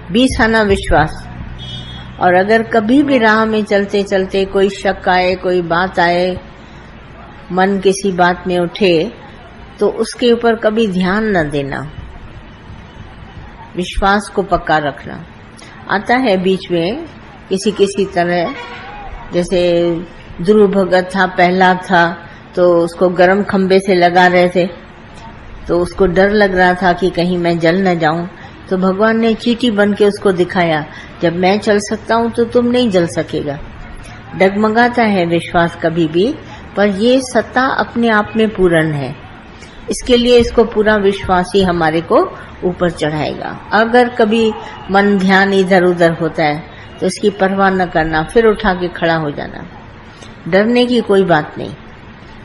20 आना विश्वास। और अगर कभी भी राह में चलते चलते कोई शक आए, कोई बात आए, मन किसी बात में उठे, तो उसके ऊपर कभी ध्यान न देना, विश्वास को पक्का रखना। आता है बीच में किसी किसी तरह, जैसे ध्रुव भगत था, प्रहलाद था, तो उसको गरम खंबे से लगा रहे थे, तो उसको डर लग रहा था कि कहीं मैं जल न जाऊं, तो भगवान ने चींटी बन के उसको दिखाया, जब मैं चल सकता हूं तो तुम नहीं जल सकेगा। डगमगाता है विश्वास कभी भी, पर ये सत्ता अपने आप में पूर्ण है, इसके लिए इसको पूरा विश्वास ही हमारे को ऊपर चढ़ाएगा। अगर कभी मन ध्यान इधर उधर होता है तो इसकी परवाह न करना, फिर उठा के खड़ा हो जाना। डरने की कोई बात नहीं।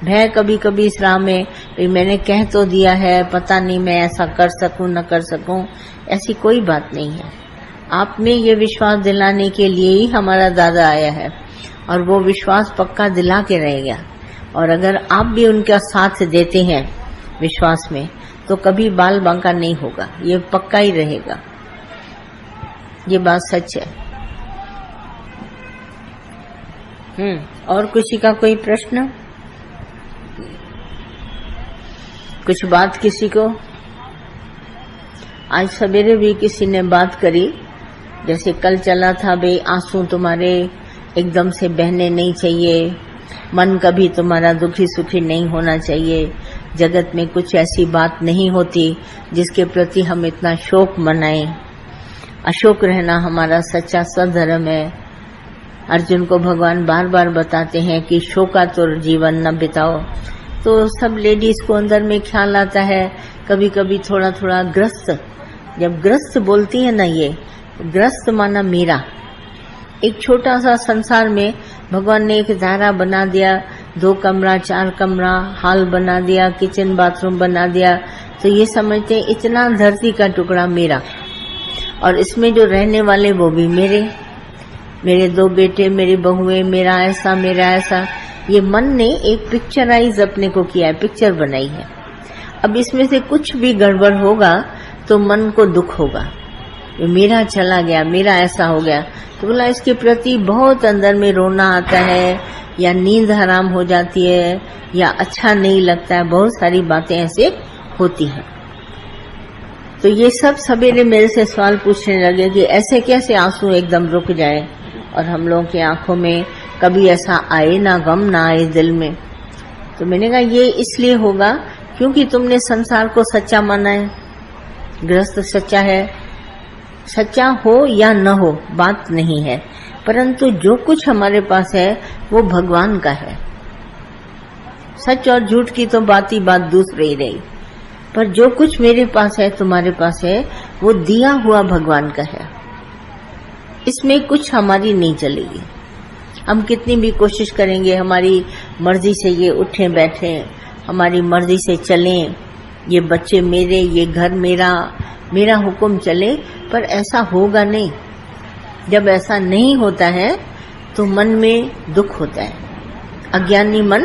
भय कभी कभी इस राह में मैंने कह तो दिया है, पता नहीं मैं ऐसा कर सकूं न कर सकूं, ऐसी कोई बात नहीं है। आप में ये विश्वास दिलाने के लिए ही हमारा दादा आया है, और वो विश्वास पक्का दिला के रहेगा। और अगर आप भी उनका साथ देते हैं विश्वास में, तो कभी बाल बांका नहीं होगा, ये पक्का ही रहेगा। ये बात सच है। और किसी का कोई प्रश्न, कुछ बात किसी को? आज सवेरे भी किसी ने बात करी, जैसे कल चला था, बे आंसू तुम्हारे एकदम से बहने नहीं चाहिए, मन कभी तुम्हारा दुखी सुखी नहीं होना चाहिए, जगत में कुछ ऐसी बात नहीं होती जिसके प्रति हम इतना शोक मनाएं, अशोक रहना हमारा सच्चा सद्धर्म है। अर्जुन को भगवान बार बार बताते हैं कि शोकातुर जीवन न बिताओ। तो सब लेडीज को अंदर में ख्याल आता है, कभी कभी थोड़ा थोड़ा ग्रस्त, जब ग्रस्त बोलती है ना, ये ग्रस्त माना मेरा, एक छोटा सा संसार में भगवान ने एक दायरा बना दिया, 2 कमरा 4 कमरा हॉल बना दिया, किचन बाथरूम बना दिया, तो ये समझते हैं इतना धरती का टुकड़ा मेरा, और इसमें जो रहने वाले वो भी मेरे 2 बेटे, मेरी बहुएं, मेरा ऐसा। ये मन ने एक पिक्चराइज अपने को किया है, पिक्चर बनाई है। अब इसमें से कुछ भी गड़बड़ होगा तो मन को दुख होगा, मेरा चला गया, मेरा ऐसा हो गया, तो बोला इसके प्रति बहुत अंदर में रोना आता है, या नींद हराम हो जाती है, या अच्छा नहीं लगता है, बहुत सारी बातें ऐसे होती हैं। तो ये सब सवेरे मेरे से सवाल पूछने लगे कि ऐसे कैसे आंसू एकदम रुक जाए, और हम लोगों की आंखों में कभी ऐसा आए ना, गम ना आए दिल में। तो मैंने कहा ये इसलिए होगा क्योंकि तुमने संसार को सच्चा माना है, गृहस्थ सच्चा है। सच्चा हो या न हो बात नहीं है, परंतु जो कुछ हमारे पास है वो भगवान का है। सच और झूठ की तो बात ही बात दूसरी रही, पर जो कुछ मेरे पास है, तुम्हारे पास है, वो दिया हुआ भगवान का है। इसमें कुछ हमारी नहीं चलेगी। हम कितनी भी कोशिश करेंगे, हमारी मर्जी से ये उठे बैठे, हमारी मर्जी से चलें, ये बच्चे मेरे, ये घर मेरा, मेरा हुक्म चले, पर ऐसा होगा नहीं। जब ऐसा नहीं होता है तो मन में दुख होता है, अज्ञानी मन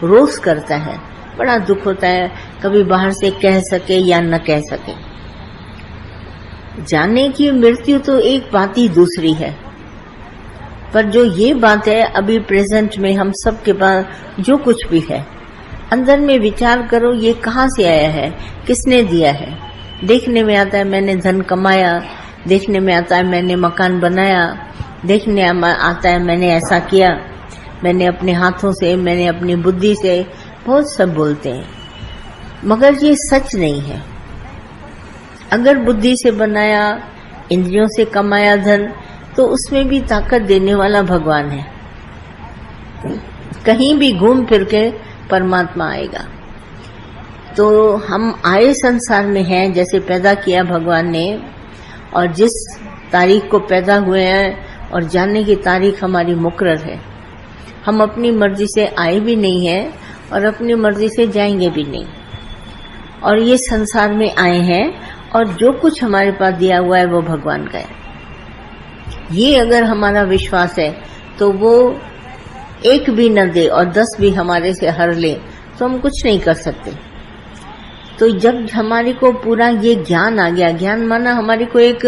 रोष करता है, बड़ा दुख होता है, कभी बाहर से कह सके या न कह सके। जाने की मृत्यु तो एक बात ही दूसरी है, पर जो ये बात है अभी प्रेजेंट में हम सब के पास जो कुछ भी है, अंदर में विचार करो ये कहाँ से आया है, किसने दिया है। देखने में आता है मैंने धन कमाया, देखने में आता है मैंने मकान बनाया, देखने आता है मैंने ऐसा किया, मैंने अपने हाथों से, मैंने अपनी बुद्धि से, बहुत सब बोलते हैं, मगर ये सच नहीं है। अगर बुद्धि से बनाया, इंद्रियों से कमाया धन, तो उसमें भी ताकत देने वाला भगवान है। कहीं भी घूम फिर के परमात्मा आएगा। तो हम आए संसार में हैं, जैसे पैदा किया भगवान ने, और जिस तारीख को पैदा हुए हैं और जाने की तारीख हमारी मुकर्रर है। हम अपनी मर्जी से आए भी नहीं हैं और अपनी मर्जी से जाएंगे भी नहीं, और ये संसार में आए हैं, और जो कुछ हमारे पास दिया हुआ है वो भगवान का है। ये अगर हमारा विश्वास है तो वो एक भी न दे और 10 भी हमारे से हर ले तो हम कुछ नहीं कर सकते। तो जब हमारे को पूरा ये ज्ञान आ गया, ज्ञान माना हमारे को एक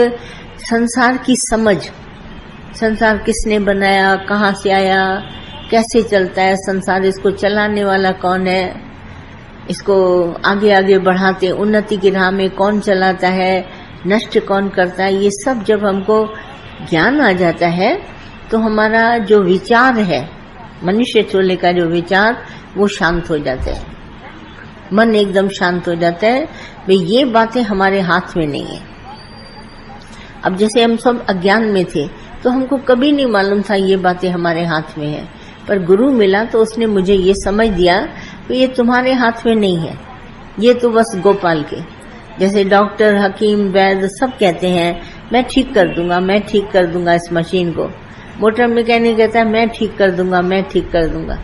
संसार की समझ, संसार किसने बनाया, कहाँ से आया, कैसे चलता है संसार, इसको चलाने वाला कौन है, इसको आगे आगे बढ़ाते उन्नति की राह में कौन चलाता है, नष्ट कौन करता है, ये सब जब हमको ज्ञान आ जाता है तो हमारा जो विचार है, मनुष्य चोले का जो विचार, वो शांत हो जाता है, मन एकदम शांत हो जाता है। भाई ये बातें हमारे हाथ में नहीं है। अब जैसे हम सब अज्ञान में थे तो हमको कभी नहीं मालूम था ये बातें हमारे हाथ में है, पर गुरु मिला तो उसने मुझे ये समझ दिया कि ये तुम्हारे हाथ में नहीं है, ये तो बस गोपाल के, जैसे डॉक्टर, हकीम, वैद्य सब कहते हैं मैं ठीक कर दूंगा, मैं ठीक कर दूंगा इस मशीन को। मोटर मैकेनिक कहता है मैं ठीक कर दूंगा, मैं ठीक कर दूंगा,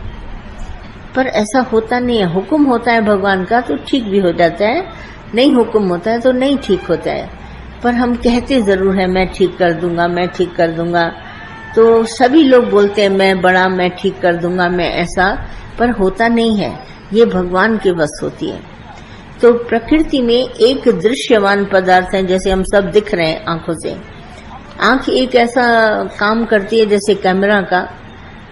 पर ऐसा होता नहीं है। हुक्म होता है भगवान का तो ठीक भी हो जाता है, नहीं हुक्म होता है तो नहीं ठीक होता है, पर हम कहते जरूर है मैं ठीक कर दूंगा, मैं ठीक कर दूंगा। तो सभी लोग बोलते हैं मैं बड़ा, मैं ठीक कर दूंगा, मैं ऐसा, पर होता नहीं है, ये भगवान के बस होती है। तो प्रकृति में एक दृश्यमान पदार्थ है, जैसे हम सब दिख रहे हैं आंखों से। आंख एक ऐसा काम करती है जैसे कैमरा का,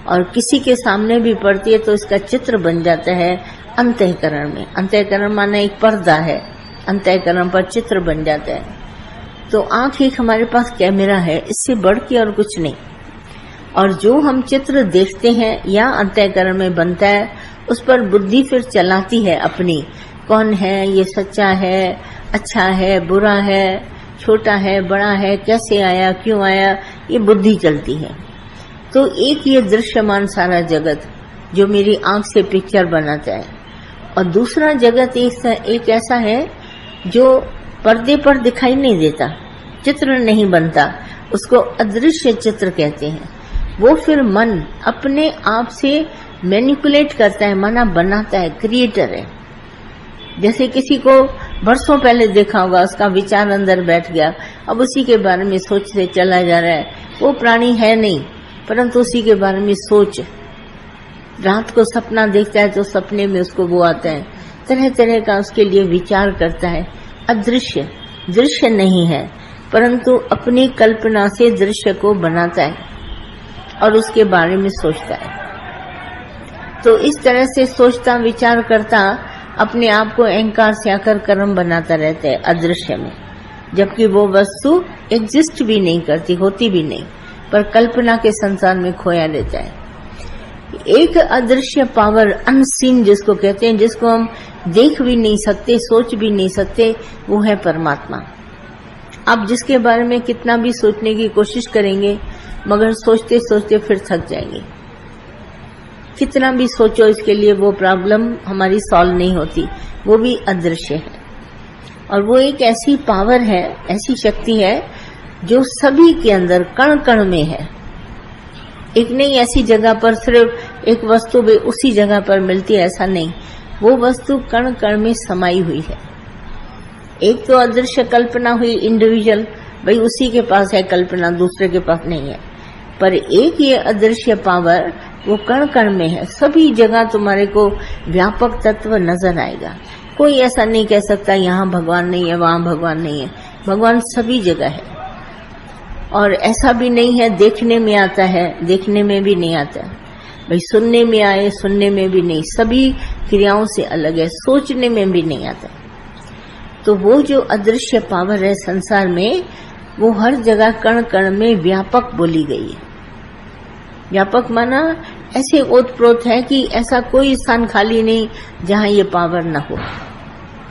और किसी के सामने भी पड़ती है तो इसका चित्र बन जाता है अंतःकरण में। अंतःकरण माना एक पर्दा है, अंतःकरण पर चित्र बन जाता है। तो आंख एक हमारे पास कैमरा है, इससे बढ़ के और कुछ नहीं। और जो हम चित्र देखते हैं या अंतःकरण में बनता है, उस पर बुद्धि फिर चलाती है अपनी, कौन है, ये सच्चा है, अच्छा है, बुरा है, छोटा है, बड़ा है, कैसे आया, क्यों आया, ये बुद्धि चलती है। तो एक ये दृश्यमान सारा जगत जो मेरी आंख से पिक्चर बनाता है, और दूसरा जगत एक ऐसा है जो पर्दे पर दिखाई नहीं देता, चित्र नहीं बनता, उसको अदृश्य चित्र कहते हैं। वो फिर मन अपने आप से मैनिपुलेट करता है, माना बनाता है, क्रिएटर है। जैसे किसी को बरसों पहले देखा होगा, उसका विचार अंदर बैठ गया, अब उसी के बारे में सोचते चला जा रहा है। वो प्राणी है नहीं, परंतु उसी के बारे में सोच, रात को सपना देखता है तो सपने में उसको वो आता है, तरह तरह का उसके लिए विचार करता है। अदृश्य, दृश्य नहीं है, परंतु अपनी कल्पना से दृश्य को बनाता है और उसके बारे में सोचता है। तो इस तरह से सोचता, विचार करता, अपने आप को अहंकार से आकर कर्म बनाता रहता है अदृश्य में, जबकि वो वस्तु एग्जिस्ट भी नहीं करती, होती भी नहीं, पर कल्पना के संसार में खोया रहता है। एक अदृश्य पावर, अनसीन जिसको कहते हैं, जिसको हम देख भी नहीं सकते, सोच भी नहीं सकते, वो है परमात्मा। आप जिसके बारे में कितना भी सोचने की कोशिश करेंगे, मगर सोचते सोचते फिर थक जाएंगे। कितना भी सोचो इसके लिए, वो प्रॉब्लम हमारी सॉल्व नहीं होती, वो भी अदृश्य है। और वो एक ऐसी पावर है, ऐसी शक्ति है जो सभी के अंदर कण कण में है। एक नहीं ऐसी जगह पर सिर्फ एक वस्तु भी उसी जगह पर मिलती है, ऐसा नहीं, वो वस्तु कण कण में समाई हुई है। एक तो अदृश्य कल्पना हुई इंडिविजुअल, भाई उसी के पास है कल्पना, दूसरे के पास नहीं है, पर एक ये अदृश्य पावर वो कण कण में है। सभी जगह तुम्हारे को व्यापक तत्व नजर आएगा। कोई ऐसा नहीं कह सकता यहाँ भगवान नहीं है, वहां भगवान नहीं है, भगवान सभी जगह है। और ऐसा भी नहीं है देखने में आता है, देखने में भी नहीं आता है, भाई सुनने में आए, सुनने में भी नहीं, सभी क्रियाओं से अलग है, सोचने में भी नहीं आता। तो वो जो अदृश्य पावर है संसार में, वो हर जगह कण कण में व्यापक बोली गई है। व्यापक माना ऐसे ओतप्रोत है कि ऐसा कोई स्थान खाली नहीं जहां ये पावर न हो,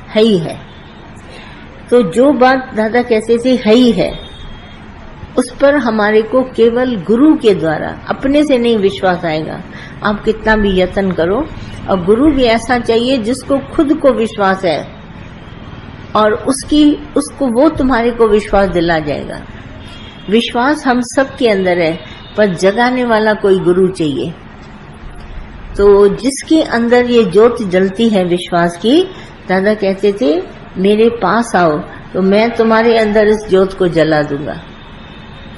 है ही है। तो जो बात दादा कहते थे है ही है, उस पर हमारे को केवल गुरु के द्वारा, अपने से नहीं विश्वास आएगा। आप कितना भी यत्न करो, और गुरु भी ऐसा चाहिए जिसको खुद को विश्वास है, और उसको वो तुम्हारे को विश्वास दिला जाएगा। विश्वास हम सब के अंदर है, पर जगाने वाला कोई गुरु चाहिए। तो जिसके अंदर ये ज्योत जलती है विश्वास की, दादा कहते थे मेरे पास आओ तो मैं तुम्हारे अंदर इस ज्योत को जला दूंगा।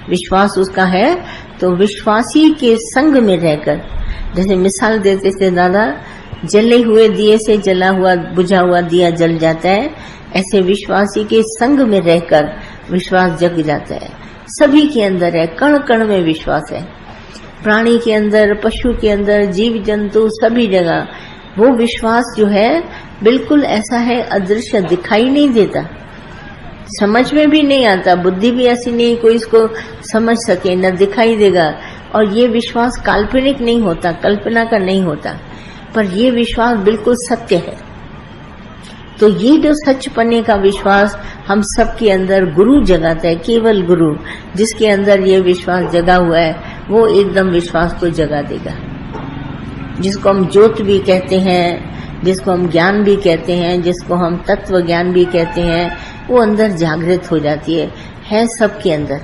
विश्वास उसका है, तो विश्वासी के संग में रहकर, जैसे मिसाल देते थे दादा, जले हुए दिए से जला हुआ बुझा हुआ दिया जल जाता है, ऐसे विश्वासी के संग में रहकर विश्वास जग जाता है। सभी के अंदर है, कण कण में विश्वास है। प्राणी के अंदर, पशु के अंदर, जीव जंतु सभी जगह वो विश्वास जो है बिल्कुल ऐसा है, अदृश्य, दिखाई नहीं देता, समझ में भी नहीं आता, बुद्धि भी ऐसी नहीं कोई इसको समझ सके, न दिखाई देगा। और ये विश्वास काल्पनिक नहीं होता, कल्पना का नहीं होता, पर ये विश्वास बिल्कुल सत्य है। तो ये जो सचपने का विश्वास हम सबके अंदर गुरु जगाता है, केवल गुरु जिसके अंदर ये विश्वास जगा हुआ है वो एकदम विश्वास को जगा देगा। जिसको हम ज्योत भी कहते हैं, जिसको हम ज्ञान भी कहते हैं, जिसको हम तत्व ज्ञान भी कहते हैं, वो अंदर जागृत हो जाती है सबके अंदर।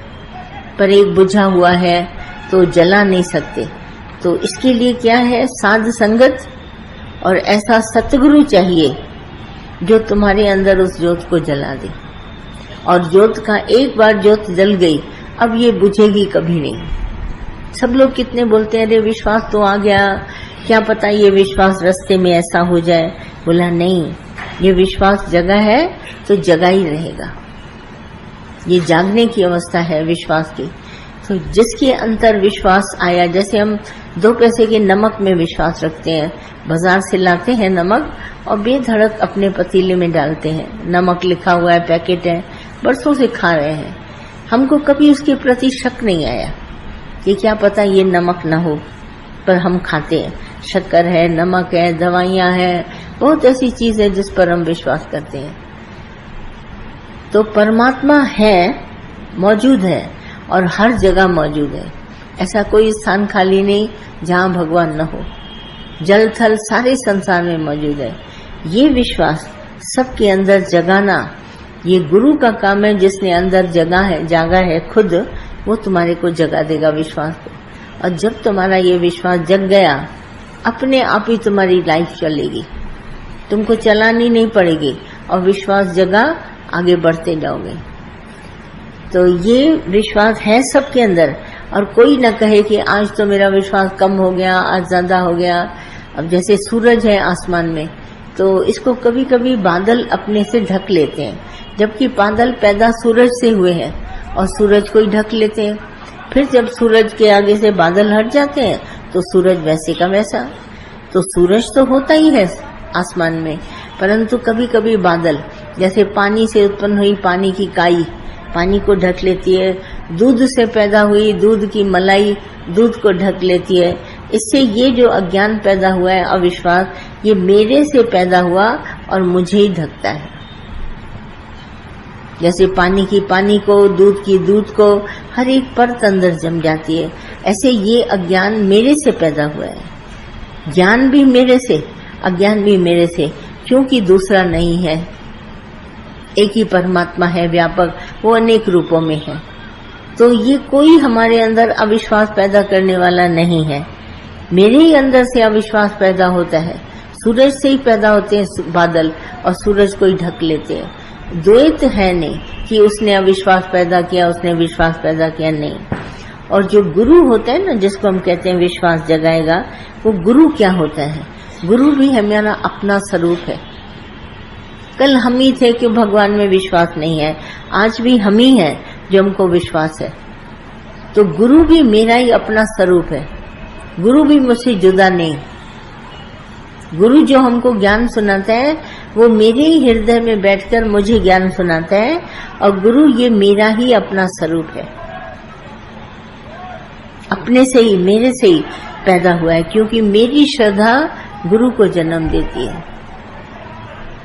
पर एक बुझा हुआ है तो जला नहीं सकते। तो इसके लिए क्या है, साध संगत और ऐसा सतगुरु चाहिए जो तुम्हारे अंदर उस ज्योत को जला दे। और ज्योत का एक बार ज्योत जल गई, अब ये बुझेगी कभी नहीं। सब लोग कितने बोलते हैं, अरे विश्वास तो आ गया, क्या पता ये विश्वास रास्ते में ऐसा हो जाए। बोला नहीं, ये विश्वास जगा है तो जगा ही रहेगा। ये जागने की अवस्था है विश्वास की। तो जिसके अंतर विश्वास आया, जैसे हम 2 पैसे के नमक में विश्वास रखते हैं, बाजार से लाते हैं नमक और बेधड़क अपने पतीले में डालते हैं, नमक लिखा हुआ है, पैकेट है, बरसों से खा रहे हैं, हमको कभी उसके प्रति शक नहीं आया कि क्या पता ये नमक ना हो, पर हम खाते हैं। शक्कर है, नमक है, दवाइयां हैं, बहुत ऐसी चीज है जिस पर हम विश्वास करते हैं। तो परमात्मा है, मौजूद है और हर जगह मौजूद है। ऐसा कोई स्थान खाली नहीं जहां भगवान न हो। जल थल सारे संसार में मौजूद है। ये विश्वास सबके अंदर जगाना ये गुरु का काम है। जिसने अंदर जागा है खुद, वो तुम्हारे को जगा देगा विश्वास को। और जब तुम्हारा ये विश्वास जग गया, अपने आप ही तुम्हारी लाइफ चलेगी, तुमको चलानी नहीं पड़ेगी। और विश्वास जगा, आगे बढ़ते जाओगे। तो ये विश्वास है सबके अंदर। और कोई न कहे कि आज तो मेरा विश्वास कम हो गया, आज ज्यादा हो गया। अब जैसे सूरज है आसमान में, तो इसको कभी कभी बादल अपने से ढक लेते हैं, जबकि बादल पैदा सूरज से हुए हैं और सूरज को ही ढक लेते हैं। फिर जब सूरज के आगे से बादल हट जाते हैं तो सूरज वैसे का वैसा। तो सूरज तो होता ही है आसमान में, परंतु कभी कभी बादल, जैसे पानी से उत्पन्न हुई पानी की काई पानी को ढक लेती है, दूध से पैदा हुई दूध की मलाई दूध को ढक लेती है। इससे ये जो अज्ञान पैदा हुआ है, अविश्वास, ये मेरे से पैदा हुआ और मुझे ही ढकता है। जैसे पानी की पानी को, दूध की दूध को, हर एक परत अंदर जम जाती है, ऐसे ये अज्ञान मेरे से पैदा हुआ है। ज्ञान भी मेरे से, अज्ञान भी मेरे से, क्योंकि दूसरा नहीं है। एक ही परमात्मा है व्यापक, वो अनेक रूपों में है। तो ये कोई हमारे अंदर अविश्वास पैदा करने वाला नहीं है। मेरे ही अंदर से अविश्वास पैदा होता है। सूरज से ही पैदा होते हैं बादल और सूरज को ही ढक लेते हैं। द्वैत है नहीं कि उसने अविश्वास पैदा किया, उसने विश्वास पैदा किया, नहीं। और जो गुरु होता है ना, जिसको हम कहते हैं विश्वास जगाएगा, वो गुरु क्या होता है? गुरु भी हमारा अपना स्वरूप है। कल हम ही थे कि भगवान में विश्वास नहीं है, आज भी हम ही है जो हमको विश्वास है। तो गुरु भी मेरा ही अपना स्वरूप है, गुरु भी मुझसे जुदा नहीं। गुरु जो हमको ज्ञान सुनाता है वो मेरे ही हृदय में बैठकर मुझे ज्ञान सुनाता है, और गुरु ये मेरा ही अपना स्वरूप है, अपने से ही, मेरे से ही पैदा हुआ है, क्योंकि मेरी श्रद्धा गुरु को जन्म देती है।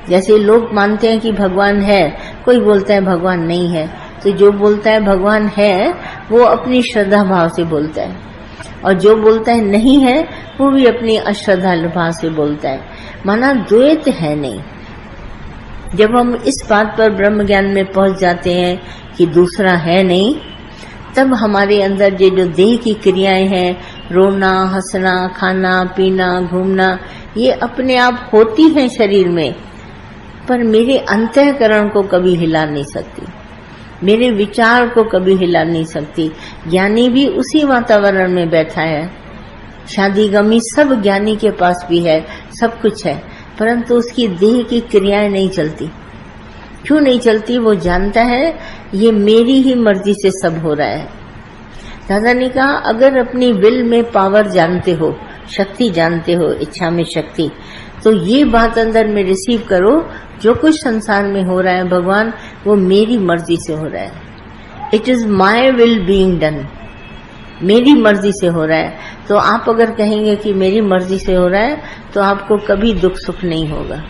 जैसे लोग मानते हैं कि भगवान है, कोई बोलता है भगवान नहीं है, तो जो बोलता है भगवान है वो अपनी श्रद्धा भाव से बोलता है, और जो बोलता है नहीं है वो भी अपनी अश्रद्धा भाव से बोलता है। माना द्वैत है नहीं। जब हम इस बात पर ब्रह्म ज्ञान में पहुंच जाते हैं कि दूसरा है नहीं, तब हमारे अंदर ये जो देह की क्रियाएं हैं, रोना, हंसना, खाना, पीना, घूमना, ये अपने आप होती हैं शरीर में, पर मेरे अंतःकरण को कभी हिला नहीं सकती, मेरे विचार को कभी हिला नहीं सकती। ज्ञानी भी उसी वातावरण में बैठा है, शादी गमी सब ज्ञानी के पास भी है, सब कुछ है, परंतु उसकी देह की क्रियाएं नहीं चलती। क्यों नहीं चलती? वो जानता है ये मेरी ही मर्जी से सब हो रहा है। दादा ने कहा अगर अपनी विल में पावर जानते हो, शक्ति जानते हो, इच्छा में शक्ति, तो ये बात अंदर में रिसीव करो, जो कुछ संसार में हो रहा है भगवान वो मेरी मर्जी से हो रहा है। It is my will being done, मेरी मर्जी से हो रहा है। तो आप अगर कहेंगे कि मेरी मर्जी से हो रहा है तो आपको कभी दुख सुख नहीं होगा।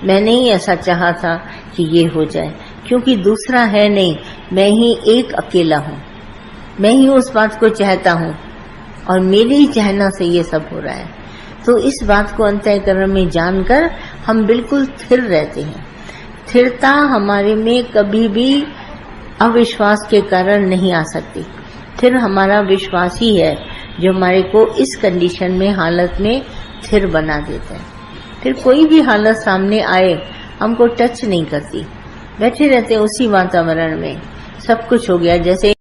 मैंने ही ऐसा चाहा था कि ये हो जाए, क्योंकि दूसरा है नहीं, मैं ही एक अकेला हूँ, मैं ही उस बात को चाहता हूँ और मेरे ही चाहना से ये सब हो रहा है। तो इस बात को अंतःकरण में जानकर हम बिल्कुल स्थिर रहते हैं। स्थिरता हमारे में कभी भी अविश्वास के कारण नहीं आ सकती। फिर हमारा विश्वास ही है जो हमारे को इस कंडीशन में, हालत में स्थिर बना देता है। फिर कोई भी हालत सामने आए हमको टच नहीं करती, बैठे रहते हैं उसी वातावरण में। सब कुछ हो गया, जैसे